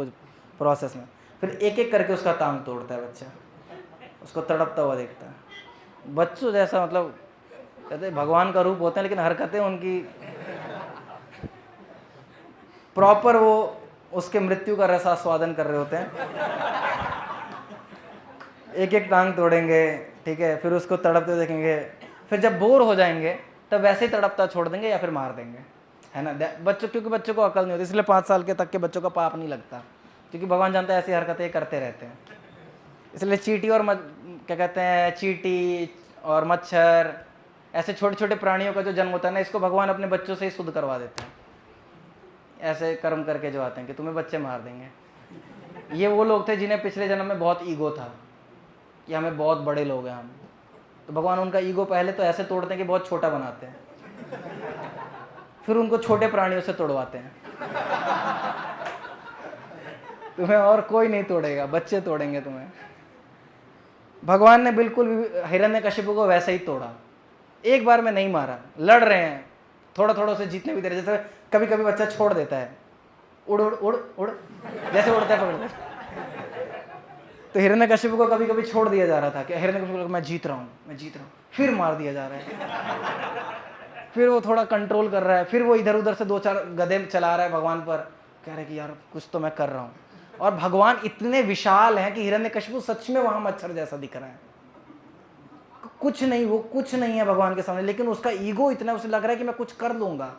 प्रोसेस में, फिर एक एक करके उसका टांग तोड़ता है बच्चा, उसको तड़पता हुआ देखता है। बच्चों जैसा, मतलब कहते हैं भगवान का रूप होते हैं लेकिन हरकतें उनकी प्रॉपर, वो उसके मृत्यु का रस आस्वादन कर रहे होते हैं। एक एक टांग तोड़ेंगे, ठीक है, फिर उसको तड़पते देखेंगे, फिर जब बोर हो जाएंगे तब वैसे ही तड़पता छोड़ देंगे या फिर मार देंगे, है ना। बच्चों, क्योंकि बच्चों को अकल नहीं होती, इसलिए 5 साल के तक के बच्चों का पाप नहीं लगता, क्योंकि भगवान जानता है ऐसी हरकतें करते रहते हैं। इसलिए चींटी और क्या कहते हैं, चींटी और मच्छर, ऐसे छोटे छोटे प्राणियों का जो जन्म होता है ना, इसको भगवान अपने बच्चों से ही शुद्ध करवा देते हैं, ऐसे कर्म करके जो आते हैं कि तुम्हें बच्चे मार देंगे। ये वो लोग थे जिन्हें पिछले जन्म में बहुत ईगो था कि हमें बहुत बड़े लोग हैं हम, तो भगवान उनका ईगो पहले तो ऐसे तोड़ते हैं कि बहुत छोटा बनाते हैं, फिर उनको छोटे प्राणियों से तोड़वाते हैं। तुम्हें और कोई नहीं तोड़ेगा, बच्चे तोड़ेंगे तुम्हें। भगवान ने बिल्कुल हिरण्यकशिपु को वैसे ही तोड़ा, एक बार में नहीं मारा, लड़ रहे हैं, थोड़ा थोड़ा उसे जीतने भी दे रहे। जैसे कभी कभी बच्चा छोड़ देता है, उड़ उड़ उड़ उड़, जैसे उड़ता है पकड़ता है, तो हिरण्यकशिपु को कभी कभी छोड़ दिया जा रहा था कि हिरण्यकशिपु को मैं जीत रहा हूँ, फिर मार दिया जा रहा है, फिर वो थोड़ा कंट्रोल कर रहा है, फिर वो इधर उधर से 2-4 गधे चला रहा है भगवान पर, कह रहे कि यार कुछ तो मैं कर रहा हूँ। और भगवान इतने विशाल हैं कि हिरण्यकशिपु सच में वहां मच्छर जैसा दिख रहा है, कुछ नहीं, वो कुछ नहीं है भगवान के सामने, लेकिन उसका ईगो इतना, उसे लग रहा है कि मैं कुछ कर लूंगा,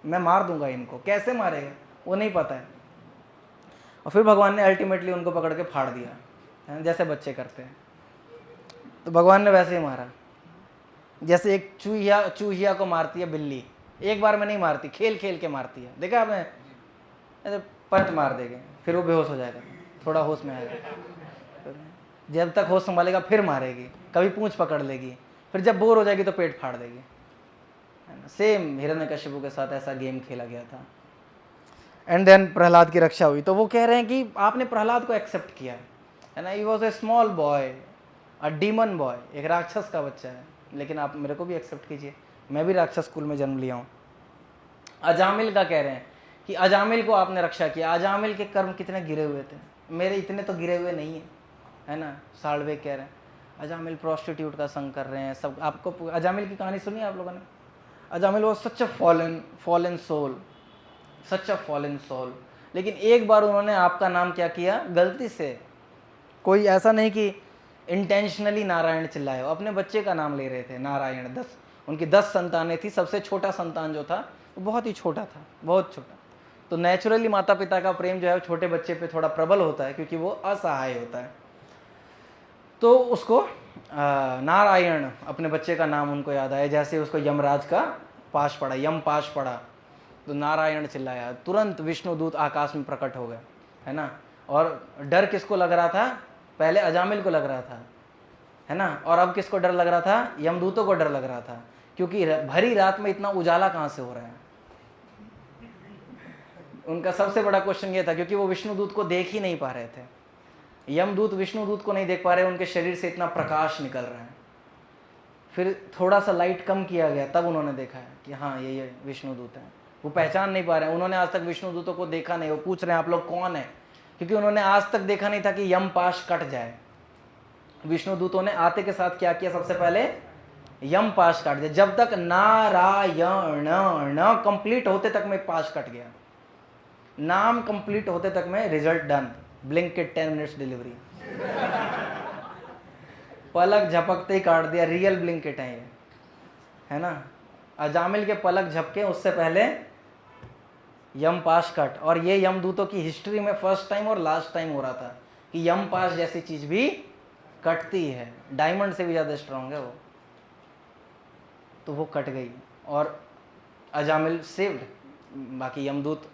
मैं मार दूंगा इनको। कैसे मारेगा वो नहीं पता है। और फिर भगवान ने अल्टीमेटली उनको पकड़ के फाड़ दिया, है जैसे बच्चे करते हैं। तो भगवान ने वैसे ही मारा, जैसे एक चूहिया को मारती है बिल्ली, एक बार में नहीं मारती, खेल खेल के मारती है, देखा आपने, ऐसे पंच मार देंगे, फिर वो बेहोश हो जाएगा, थोड़ा होश में आएगा, जब तक होश संभालेगा फिर मारेगी, कभी पूंछ पकड़ लेगी, फिर जब बोर हो जाएगी तो पेट फाड़ देगी, है ना। सेम हिरण्यकशिपु के साथ ऐसा गेम खेला गया था। एंड देन प्रहलाद की रक्षा हुई। तो वो कह रहे हैं कि आपने प्रहलाद को एक्सेप्ट किया है ना, he was a small boy, a demon boy, एक राक्षस का बच्चा है, लेकिन आप मेरे को भी एक्सेप्ट कीजिए, मैं भी राक्षस कुल में जन्म लिया हूँ। अजामिल का कह रहे हैं कि अजामिल को आपने रक्षा किया, अजामिल के कर्म कितने गिरे हुए थे, मेरे इतने तो गिरे हुए नहीं है ना। साल्वेग कह रहे हैं अजामिल प्रोस्टिट्यूट का संग कर रहे हैं सब। आपको अजामिल की कहानी सुनी है आप लोगों ने? Ajamil was such a fallen soul, such a fallen soul. लेकिन एक बार उन्होंने आपका नाम क्या किया गलती से, कोई ऐसा नहीं कि इंटेंशनली नारायण चिल्लाए हो, अपने बच्चे का नाम ले रहे थे नारायण। 10 उनकी 10 संतानें थी, सबसे छोटा संतान जो था वो बहुत ही छोटा था, बहुत छोटा। तो नेचुरली माता पिता का प्रेम जो है वो छोटे बच्चे पे थोड़ा प्रबल होता है, क्योंकि वो असहाय होता है। तो उसको नारायण, अपने बच्चे का नाम उनको याद आया, जैसे उसको यमराज का पाश पड़ा, यम पाश पड़ा, तो नारायण चिल्लाया, तुरंत विष्णुदूत आकाश में प्रकट हो गए, है ना। और डर किसको लग रहा था? पहले अजामिल को लग रहा था, है ना, और अब किसको डर लग रहा था? यमदूतों को डर लग रहा था, क्योंकि भरी रात में इतना उजाला कहाँ से हो रहा है। उनका सबसे बड़ा क्वेश्चन ये था, क्योंकि वो विष्णुदूत को देख ही नहीं पा रहे थे, यमदूत विष्णुदूत को नहीं देख पा रहे, उनके शरीर से इतना प्रकाश निकल रहा है। फिर थोड़ा सा लाइट कम किया गया, तब उन्होंने देखा है कि हाँ ये विष्णुदूत है। वो पहचान नहीं पा रहे हैं, उन्होंने आज तक विष्णुदूतों को देखा नहीं, वो पूछ रहे हैं आप लोग कौन है, क्योंकि उन्होंने आज तक देखा नहीं था कि यम पाश कट जाए। विष्णुदूतों ने आते के साथ क्या किया? सबसे पहले यम पाश काट दिया, जब तक नारायण न कंप्लीट होते तक में पाश कट गया, नाम कंप्लीट होते तक में result done, Blinkit 10 minutes delivery, पलक झपकते ही काट दिया, रियल ब्लिंकिट है ये, है ना। अजामिल के पलक झपके उससे पहले यम पाश कट, और ये यमदूतों की हिस्ट्री में फर्स्ट टाइम और लास्ट टाइम हो रहा था कि यम पाश जैसी चीज भी कटती है, डायमंड से भी ज्यादा स्ट्रांग है वो। तो वो कट गई और अजामिल सेव्ड। बाकी यमदूत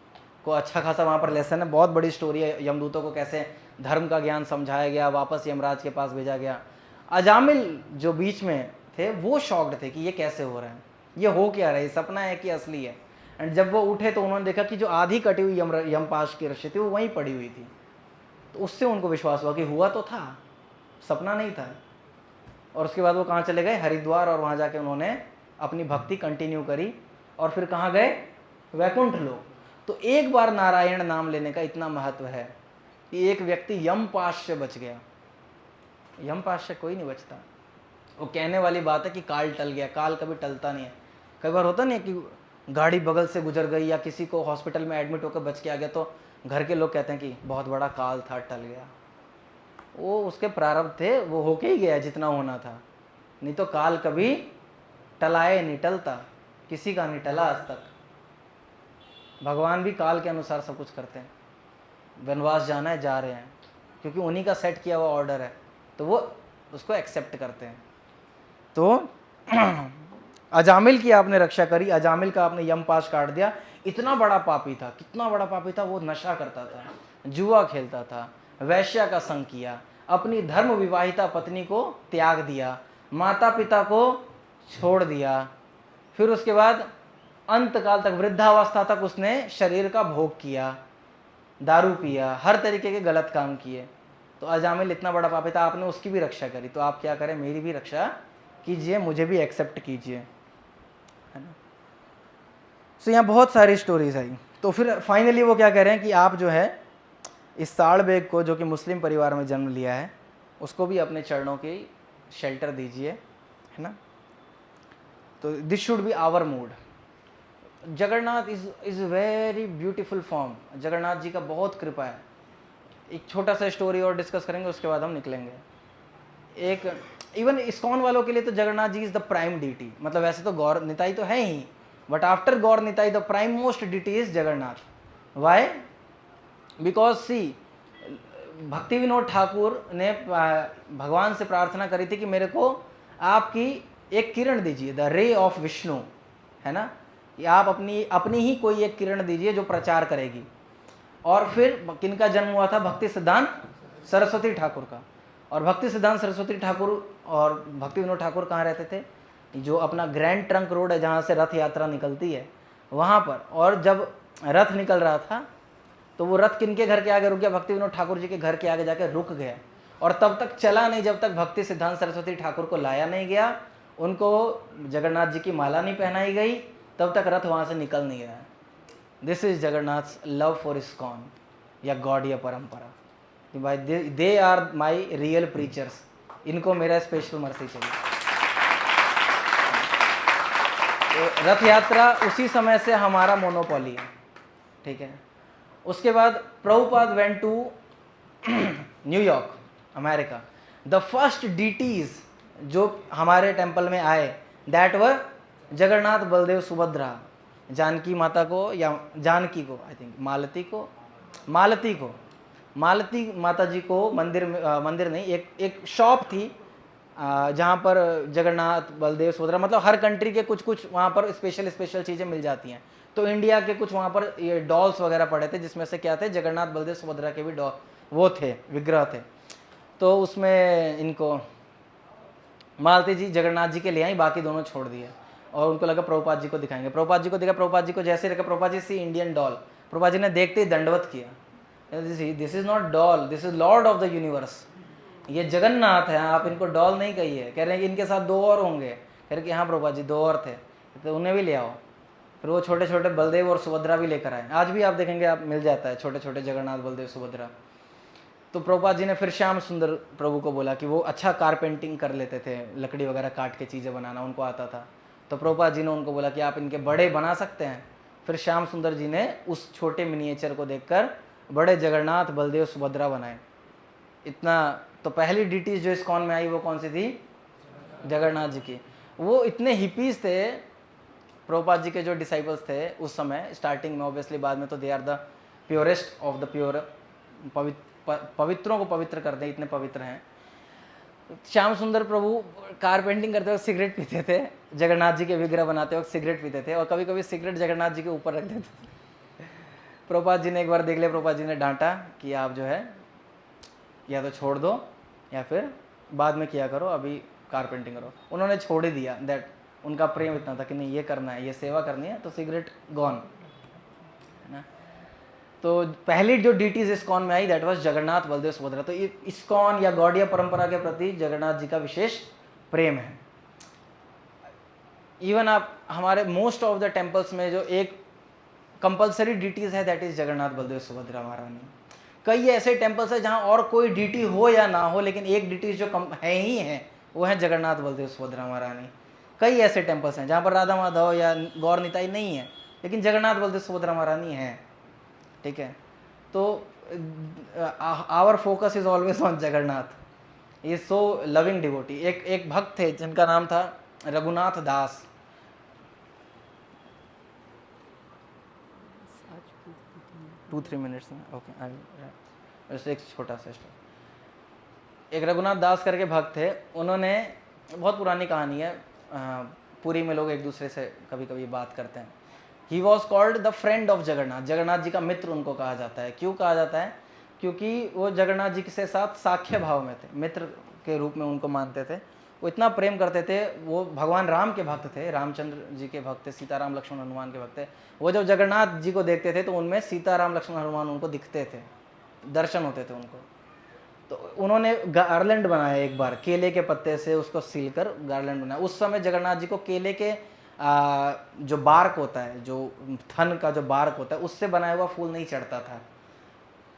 को अच्छा खासा वहाँ पर लेसन है, बहुत बड़ी स्टोरी है यमदूतों को कैसे धर्म का ज्ञान समझाया गया, वापस यमराज के पास भेजा गया। अजामिल जो बीच में थे वो शॉक्ड थे कि ये कैसे हो रहा है, ये हो क्या रहा है, ये सपना है कि असली है। एंड जब वो उठे तो उन्होंने देखा कि जो आधी कटी हुई यमपाश की रस्सी थी वो वहीं पड़ी हुई थी। तो उससे उनको विश्वास हुआ कि हुआ तो था, सपना नहीं था। और उसके बाद वो कहाँ चले गए? हरिद्वार, और वहाँ जाके उन्होंने अपनी भक्ति कंटिन्यू करी, और फिर कहाँ गए? वैकुंठ लोक। तो एक बार नारायण नाम लेने का इतना महत्व है कि एक व्यक्ति यमपाश से बच गया। यमपाश से कोई नहीं बचता। वो कहने वाली बात है कि काल टल गया, काल कभी टलता नहीं है। कई बार होता नहीं है कि गाड़ी बगल से गुजर गई या किसी को हॉस्पिटल में एडमिट होकर बच के आ गया, तो घर के लोग कहते हैं कि बहुत बड़ा काल था, टल गया। वो उसके प्रारब्ध थे, वो होके ही गया जितना होना था, नहीं तो काल कभी टलाए नहीं, टलता किसी का नहीं टला आज तक। भगवान भी काल के अनुसार सब कुछ करते हैं। वनवास जाना है, जा रहे हैं, क्योंकि उन्हीं का सेट किया हुआ ऑर्डर है, तो वो उसको एक्सेप्ट करते हैं। तो अजामिल की आपने रक्षा करी, अजामिल का आपने यमपाश काट दिया। इतना बड़ा पापी था, कितना बड़ा पापी था, वो नशा करता था, जुआ खेलता था, वैश्या का संग किया, अपनी धर्म विवाहिता पत्नी को त्याग दिया, माता पिता को छोड़ दिया, फिर उसके बाद अंतकाल तक, वृद्धावस्था तक उसने शरीर का भोग किया, दारू पिया, हर तरीके के गलत काम किए। तो अजामिल इतना बड़ा पापी था, आपने उसकी भी रक्षा करी, तो आप क्या करें? मेरी भी रक्षा कीजिए, मुझे भी एक्सेप्ट कीजिए, है ना। तो यहाँ बहुत सारी स्टोरीज आई। तो फिर फाइनली वो क्या कह रहे हैं कि आप जो है इस साल्वेग को, जो कि मुस्लिम परिवार में जन्म लिया है, उसको भी अपने चरणों की शेल्टर दीजिए, है ना। तो this should be our mood. Jagannath is very beautiful form. Jagannath ji का बहुत कृपा है, एक छोटा सा स्टोरी और डिस्कस करेंगे, उसके बाद हम निकलेंगे। एक इवन इस्कॉन वालों के लिए तो Jagannath ji is the prime deity, मतलब वैसे तो गौर निताई तो है ही, but after Gaura Nitai the prime most deity is Jagannath. Why? Because see, Bhakti Vinoda Thakur ने भगवान से प्रार्थना करी थी कि मेरे को आपकी एक किरण दीजिए, द रे ऑफ विष्णु, है ना, कि आप अपनी ही कोई एक किरण दीजिए जो प्रचार करेगी। और फिर किनका जन्म हुआ था? भक्ति सिद्धांत सरस्वती ठाकुर का। और भक्ति सिद्धांत सरस्वती ठाकुर और भक्ति विनोद ठाकुर कहाँ रहते थे? जो अपना ग्रैंड ट्रंक रोड है जहाँ से रथ यात्रा निकलती है वहाँ पर। और जब रथ निकल रहा था तो वो रथ किनके घर के आगे रुक गया? भक्ति विनोद ठाकुर जी के घर के आगे जाकर रुक गया, और तब तक चला नहीं जब तक भक्ति सिद्धांत सरस्वती ठाकुर को लाया नहीं गया, उनको जगन्नाथ जी की माला नहीं पहनाई गई, तब तक रथ वहाँ से निकल नहीं रहा है। This is Jagannath love for ISKCON या गॉड या परंपरा, कि भाई they are my real preachers, इनको मेरा स्पेशल मर्सी चाहिए। तो रथ यात्रा उसी समय से हमारा मोनोपोली है, ठीक है। उसके बाद Prabhupada went to New York, America. The first deities जो हमारे टेम्पल में आए दैट वर जगन्नाथ, बलदेव, सुभद्रा, जानकी माता को, या जानकी को, आई थिंक मालती माता जी को मंदिर नहीं, एक शॉप थी जहाँ पर जगन्नाथ, बलदेव, सुभद्रा, मतलब हर कंट्री के कुछ वहाँ पर स्पेशल चीज़ें मिल जाती हैं। तो इंडिया के कुछ वहाँ पर ये डॉल्स वगैरह पड़े थे, जिसमें से क्या थे? जगन्नाथ, बलदेव, सुभद्रा के भी वो थे, विग्रह थे। तो उसमें इनको मालती जी जगन्नाथ जी के ले आई, बाकी दोनों छोड़ दिए, और उनको लगा प्रभुपाद जी को दिखाएंगे। प्रभुपाद जी को देखा, प्रभुपाद जी को जैसे रखा, प्रभुपाद जी सी इंडियन डॉल, प्रभुपाद जी ने देखते ही दंडवत किया, this is not doll, this is Lord of the universe, ये जगन्नाथ है, आप इनको डॉल नहीं कहिए। कह रहे हैं कि इनके साथ दो और होंगे, कह रहे कि हाँ प्रभुपाद जी 2 और थे, तो उन्हें भी ले आओ। फिर वो छोटे छोटे बलदेव और सुभद्रा भी लेकर आए। आज भी आप देखेंगे, आप मिल जाता है छोटे छोटे जगन्नाथ, बलदेव, सुभद्रा। तो प्रभुपाद जी ने फिर श्याम सुंदर प्रभु को बोला कि वो अच्छा कारपेंटिंग कर लेते थे, लकड़ी वगैरह काट के चीज़ें बनाना उनको आता था। तो प्रभुपाद जी ने उनको बोला कि आप इनके बड़े बना सकते हैं। फिर श्याम सुंदर जी ने उस छोटे मिनिएचर को देखकर बड़े जगन्नाथ, बलदेव, सुभद्रा बनाए। इतना तो पहली डीटीज जो इस्कॉन में आई वो कौन सी थी? जगन्नाथ जी की। वो इतने हिपीज थे, प्रभुपाद जी के जो डिसाइपल्स थे उस समय स्टार्टिंग में, ऑब्वियसली बाद में तो they are the purest of the pure, पवित्रों को पवित्र करते, इतने पवित्र हैं। श्याम सुंदर प्रभु कारपेंटिंग करते वक्त सिगरेट पीते थे, जगन्नाथ जी के विग्रह बनाते वक्त सिगरेट पीते थे, और कभी कभी सिगरेट जगन्नाथ जी के ऊपर रख देते थे। प्रभुपाद जी ने एक बार देख लिया, प्रभुपाद जी ने डांटा कि आप जो है या तो छोड़ दो या फिर बाद में किया करो, अभी कारपेंटिंग करो। उन्होंने छोड़ ही दिया। दैट उनका प्रेम इतना था कि नहीं, ये करना है, ये सेवा करनी है, तो सिगरेट गॉन, है ना। तो पहली जो डीटीज इस्कॉन में आई दैट वाज जगन्नाथ, बलदेव, सुभद्रा। तो इस्कॉन या गौड़ीय परंपरा के प्रति जगन्नाथ जी का विशेष प्रेम है। इवन आप हमारे मोस्ट ऑफ द टेम्पल्स में जो एक कंपलसरी डीटीज है दैट इज जगन्नाथ, बलदेव, सुभद्रा महारानी। कई ऐसे टेम्पल्स है जहाँ और कोई डीटी हो या ना हो, लेकिन एक डीटी जो है ही है वो है जगन्नाथ, बलदेव, सुभद्रा महारानी। कई ऐसे टेम्पल्स हैं जहाँ पर राधा माधव या गौर निताई नहीं है, लेकिन जगन्नाथ, बलदेव, सुभद्रा महारानी है, ठीक है। तो our focus is always on Jagannath. Is so loving devotee. एक भक्त थे जिनका नाम था रघुनाथ दास। टू 3 मिनट्स में ओके। एक छोटा सा स्टोरी। एक रघुनाथ दास करके भक्त थे, उन्होंने, बहुत पुरानी कहानी है, पुरी में लोग एक दूसरे से कभी कभी बात करते हैं। He was called the friend of Jagannath, Jagannath ji का मित्र उनको कहा जाता है। क्यों कहा जाता है? क्योंकि वो जगन्नाथ जी के साथ साख्य भाव में थे, मित्र के रूप में उनको मानते थे। वो इतना प्रेम करते थे। वो भगवान राम के भक्त थे, रामचंद्र जी के भक्त थे, सीताराम लक्ष्मण हनुमान के भक्त थे। वो जब जगन्नाथ जी को देखते थे तो उनमें सीताराम लक्ष्मण हनुमान उनको दिखते थे, दर्शन होते थे उनको। तो उन्होंने गार्लैंड बनाया एक बार, केले के पत्ते से उसको सील कर गार्लैंड बनाया। उस समय जगन्नाथ जी को केले के जो बार्क होता है, जो थन का जो बार्क होता है, उससे बनाया हुआ फूल नहीं चढ़ता था।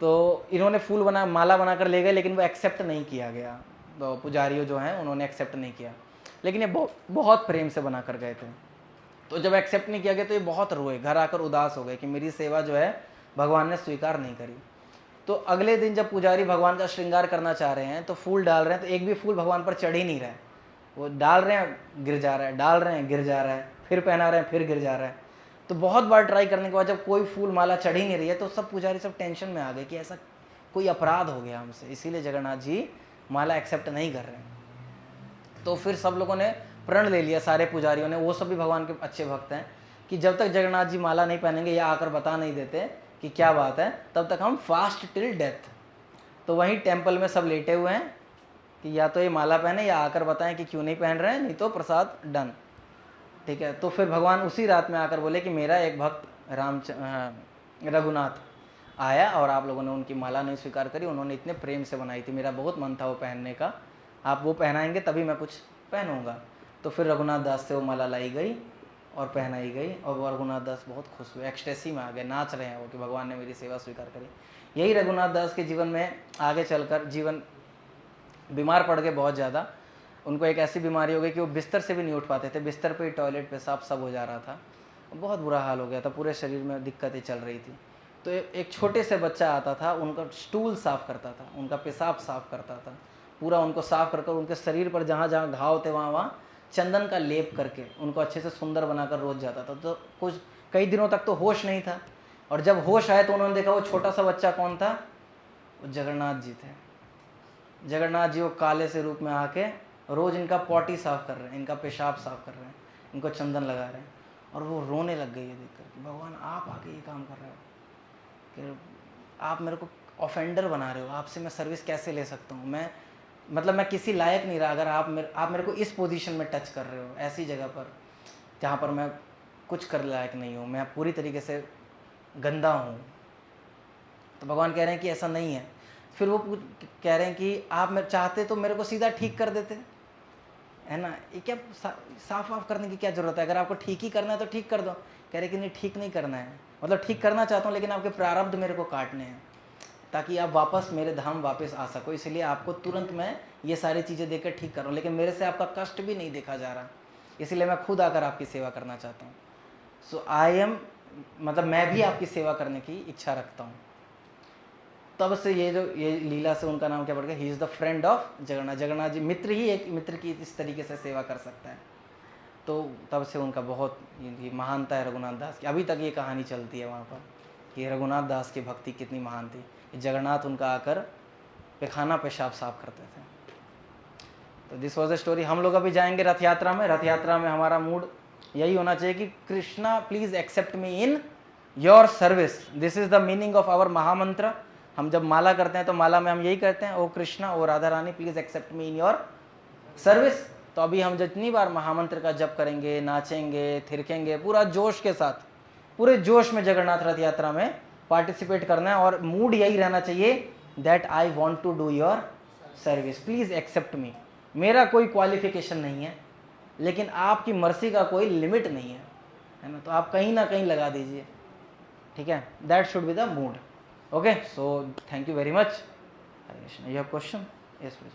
तो इन्होंने फूल बना, माला बनाकर ले गए, लेकिन वो एक्सेप्ट नहीं किया गया। तो पुजारियों जो हैं उन्होंने एक्सेप्ट नहीं किया, लेकिन ये बहुत प्रेम से बना कर गए थे। तो जब एक्सेप्ट नहीं किया गया तो ये बहुत रोए, घर आकर उदास हो गए कि मेरी सेवा जो है भगवान ने स्वीकार नहीं करी। तो अगले दिन जब पुजारी भगवान का श्रृंगार करना चाह रहे हैं तो फूल डाल रहे हैं, तो एक भी फूल भगवान पर चढ़ ही नहीं रहा है। वो डाल रहे हैं गिर जा रहा है, डाल रहे हैं गिर जा रहा है, फिर पहना रहे हैं फिर गिर जा रहा है। तो बहुत बार ट्राई करने के बाद जब कोई फूल माला चढ़ ही नहीं रही है तो सब पुजारी सब टेंशन में आ गए कि ऐसा कोई अपराध हो गया हमसे, इसीलिए जगन्नाथ जी माला एक्सेप्ट नहीं कर रहे हैं। तो फिर सब लोगों ने प्रण ले लिया, सारे पुजारियों ने, वो सब भी भगवान के अच्छे भक्त हैं, कि जब तक जगन्नाथ जी माला नहीं पहनेंगे या आकर बता नहीं देते कि क्या बात है, तब तक हम फास्ट टिल डेथ। तो वहीं टेम्पल में सब लेटे हुए हैं कि या तो ये माला पहने या आकर बताएं कि क्यों नहीं पहन रहे हैं, नहीं तो प्रसाद डन। ठीक है, तो फिर भगवान उसी रात में आकर बोले कि मेरा एक भक्त रघुनाथ आया और आप लोगों ने उनकी माला नहीं स्वीकार करी, उन्होंने इतने प्रेम से बनाई थी, मेरा बहुत मन था वो पहनने का, आप वो पहनाएंगे तभी मैं कुछ पहनूंगा। तो फिर रघुनाथ दास से वो माला लाई गई और पहनाई गई और वो रघुनाथ दास बहुत खुश हुए, एक्सटेसी में आ गए, नाच रहे हैं वो कि भगवान ने मेरी सेवा स्वीकार करी। यही रघुनाथ दास के जीवन में आगे चलकर जीवन बीमार पड़ गए बहुत ज़्यादा, उनको एक ऐसी बीमारी हो गई कि वो बिस्तर से भी नहीं उठ पाते थे, बिस्तर पे ही टॉयलेट पेशाब सब हो जा रहा था, बहुत बुरा हाल हो गया था, पूरे शरीर में दिक्कतें चल रही थी। तो एक छोटे से बच्चा आता था, उनका स्टूल साफ़ करता था, उनका पेशाब साफ़ करता था, पूरा उनको साफ़ कर उनके शरीर पर जहाँ जहाँ घाव थे वहाँ चंदन का लेप करके उनको अच्छे से सुंदर बनाकर रोज जाता था। तो कुछ कई दिनों तक तो होश नहीं था, और जब होश आए तो उन्होंने देखा वो छोटा सा बच्चा कौन था, वो जगन्नाथ जी थे। जगन्नाथ जी वो काले से रूप में आके रोज़ इनका पॉटी साफ़ कर रहे हैं, इनका पेशाब साफ़ कर रहे हैं, इनको चंदन लगा रहे हैं, और वो रोने लग गई है देख कर कि भगवान आप आके ये काम कर रहे हो, कि आप मेरे को ऑफेंडर बना रहे हो, आपसे मैं सर्विस कैसे ले सकता हूँ, मैं किसी लायक नहीं रहा अगर आप मेरे को इस पोजीशन में टच कर रहे हो, ऐसी जगह पर जहाँ पर मैं कुछ कर लायक नहीं हूँ, मैं पूरी तरीके से गंदा हूँ। तो भगवान कह रहे हैं कि ऐसा नहीं है। फिर वो कह रहे हैं कि आप चाहते तो मेरे को सीधा ठीक कर देते, है ना, ये क्या साफ वाफ करने की क्या ज़रूरत है, अगर आपको ठीक ही करना है तो ठीक कर दो। कह रहे कि नहीं ठीक नहीं करना है, मतलब ठीक करना चाहता हूँ लेकिन आपके प्रारब्ध मेरे को काटने हैं ताकि आप वापस मेरे धाम वापस आ सको, इसलिए आपको तुरंत मैं ये सारी चीज़ें देकर ठीक कर रहा हूँ, लेकिन मेरे से आपका कष्ट भी नहीं देखा जा रहा, इसलिए मैं खुद आकर आपकी सेवा करना चाहता हूँ। सो आई एम, मतलब मैं भी आपकी सेवा करने की इच्छा रखता हूँ। तब से ये लीला से उनका नाम क्या पड़ गया, he is the friend of Jagannath. Jagannath ji मित्र ही एक मित्र की इस तरीके से सेवा कर सकता है। तो तब से उनका बहुत महानता है रघुनाथ दास की, अभी तक ये कहानी चलती है वहाँ पर कि रघुनाथ दास की भक्ति कितनी महान थी। जगन्नाथ उनका आकर पैखाना पेशाब साफ करते थे। तो दिस वॉज द स्टोरी। हम लोग अभी जाएंगे रथ यात्रा में। रथ यात्रा में हमारा मूड यही होना चाहिए कि Krishna please accept me in your service, this is the meaning of our mahamantra. हम जब माला करते हैं तो माला में हम यही कहते हैं, O Krishna O Radha Rani please accept me in your service. तो अभी हम जितनी बार महामंत्र का जप करेंगे, नाचेंगे, थिरकेंगे, पूरा जोश के साथ, पूरे जोश में जगन्नाथ रथ यात्रा में पार्टिसिपेट करना है, और मूड यही रहना चाहिए that I want to do your service, please accept me. मेरा कोई क्वालिफिकेशन नहीं है, लेकिन आपकी मर्सी का कोई लिमिट नहीं है ना, तो आप कहीं ना कहीं लगा दीजिए, ठीक है, that should be the mood. Okay, so thank you very much. Hare Krishna. You have question? Yes please.